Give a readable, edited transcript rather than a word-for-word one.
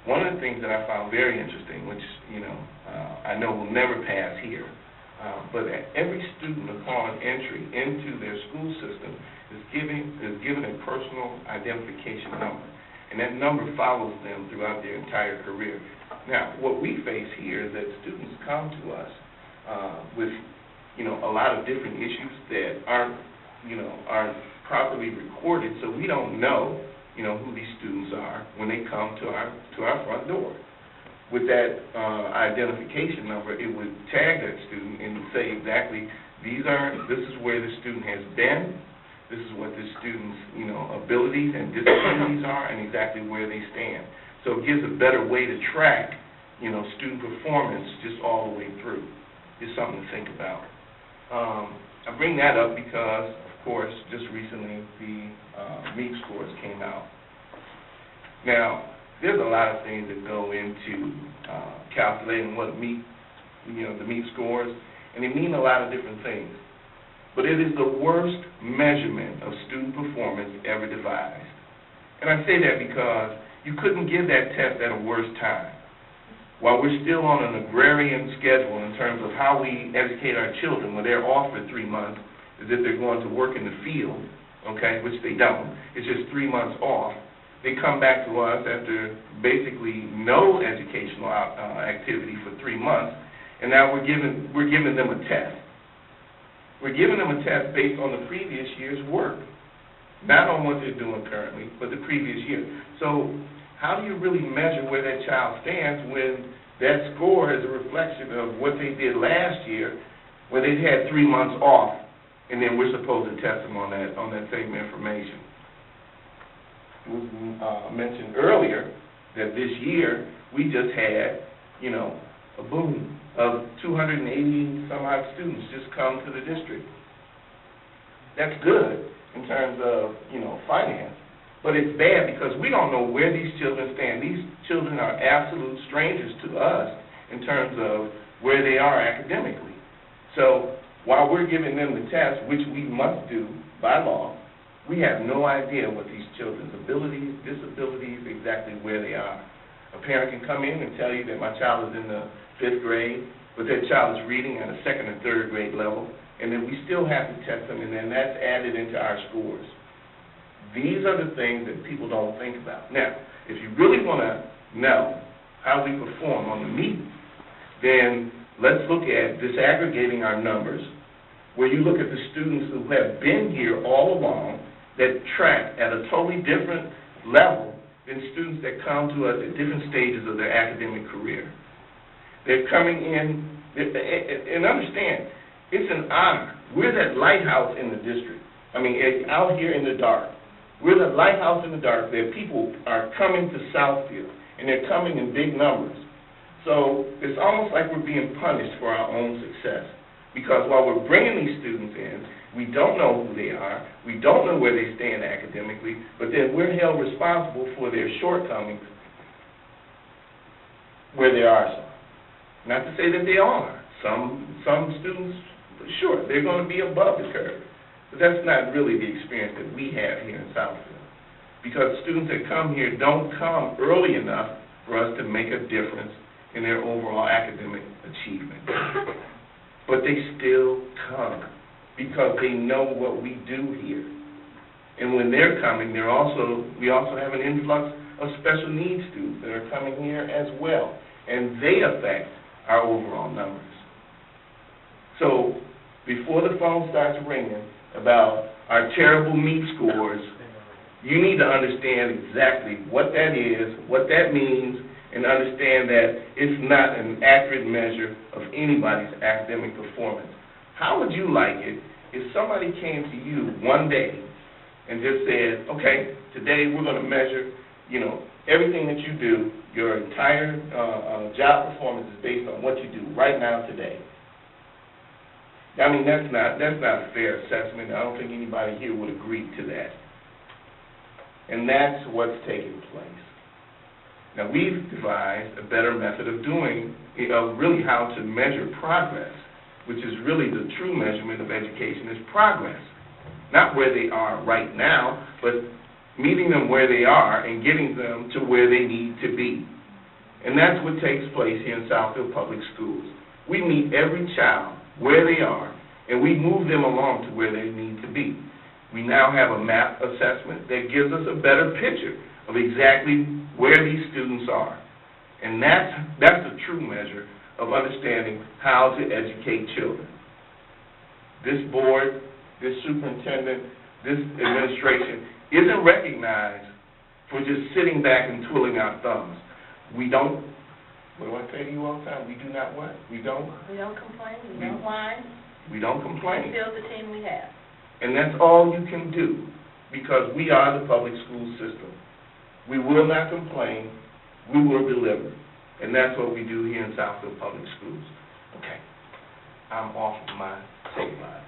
One of the things that I found very interesting, which, I know will never pass here, but every student upon entry into their school system is given a personal identification number, and that number follows them throughout their entire career. Now, what we face here is that students come to us with, a lot of different issues that aren't properly recorded, so we don't know, who these students are when they come to our front door. With that identification number, it would tag that student and say exactly, this is where the student has been, this is what the student's, abilities and disabilities are, and exactly where they stand. So it gives a better way to track, student performance just all the way through. It's something to think about. I bring that up because, of course, just recently the MEAP scores came out. Now, there's a lot of things that go into calculating what MEAP, the MEAP scores, and they mean a lot of different things. But it is the worst measurement of student performance ever devised. And I say that because you couldn't give that test at a worse time. While we're still on an agrarian schedule in terms of how we educate our children when they're off for 3 months, as if they're going to work in the field, okay, which they don't. It's just 3 months off. They come back to us after basically no educational activity for 3 months, and now we're giving them a test. We're giving them a test based on the previous year's work, not on what they're doing currently, but the previous year. So how do you really measure where that child stands when that score is a reflection of what they did last year, where they had 3 months off, and then we're supposed to test them on that same information? It was mentioned earlier that this year we just had, a boom of 280 some odd students just come to the district. That's good in terms of, finance, but it's bad because we don't know where these children stand. These children are absolute strangers to us in terms of where they are academically. So while we're giving them the test, which we must do by law, we have no idea what these children's abilities, disabilities, exactly where they are. A parent can come in and tell you that my child is in the 5th grade, but that child is reading at a 2nd or 3rd grade level, and then we still have to test them, and then that's added into our scores. These are the things that people don't think about. Now, if you really want to know how we perform on the MEAP, then let's look at disaggregating our numbers, where you look at the students who have been here all along that track at a totally different level than students that come to us at different stages of their academic career. They're coming in, and understand, it's an honor. We're that lighthouse in the district. I mean, out here in the dark. We're the lighthouse in the dark that people are coming to Southfield, and they're coming in big numbers. So it's almost like we're being punished for our own success. Because while we're bringing these students in, we don't know who they are, we don't know where they stand academically, but then we're held responsible for their shortcomings where there are some. Not to say that they are. Some students, sure, they're going to be above the curve, but that's not really the experience that we have here in Southfield. Because students that come here don't come early enough for us to make a difference in their overall academic achievement. But they still come because they know what we do here. And when they're coming, we also have an influx of special needs students that are coming here as well, and they affect our overall numbers. So before the phone starts ringing about our terrible MEAP scores, you need to understand exactly what that is, what that means, and understand that it's not an accurate measure of anybody's academic performance. How would you like it if somebody came to you one day and just said, okay, today we're going to measure, everything that you do, your entire job performance is based on what you do right now today. I mean, that's not a fair assessment. I don't think anybody here would agree to that. And that's what's taking place. Now, we've devised a better method of doing, really how to measure progress, which is really the true measurement of education is progress. Not where they are right now, but meeting them where they are and getting them to where they need to be. And that's what takes place here in Southfield Public Schools. We meet every child where they are, and we move them along to where they need to be. We now have a MEAP assessment that gives us a better picture of exactly where these students are. And that's the true measure of understanding how to educate children. This board, this superintendent, this administration isn't recognized for just sitting back and twiddling our thumbs. We don't, what do I say to you all the time? We do not what? We don't complain, we don't whine. We don't complain. We build the team we have. And that's all you can do, because we are the public school system. We will not complain, we will deliver. And that's what we do here in Southfield Public Schools. Okay, I'm off of my soapbox.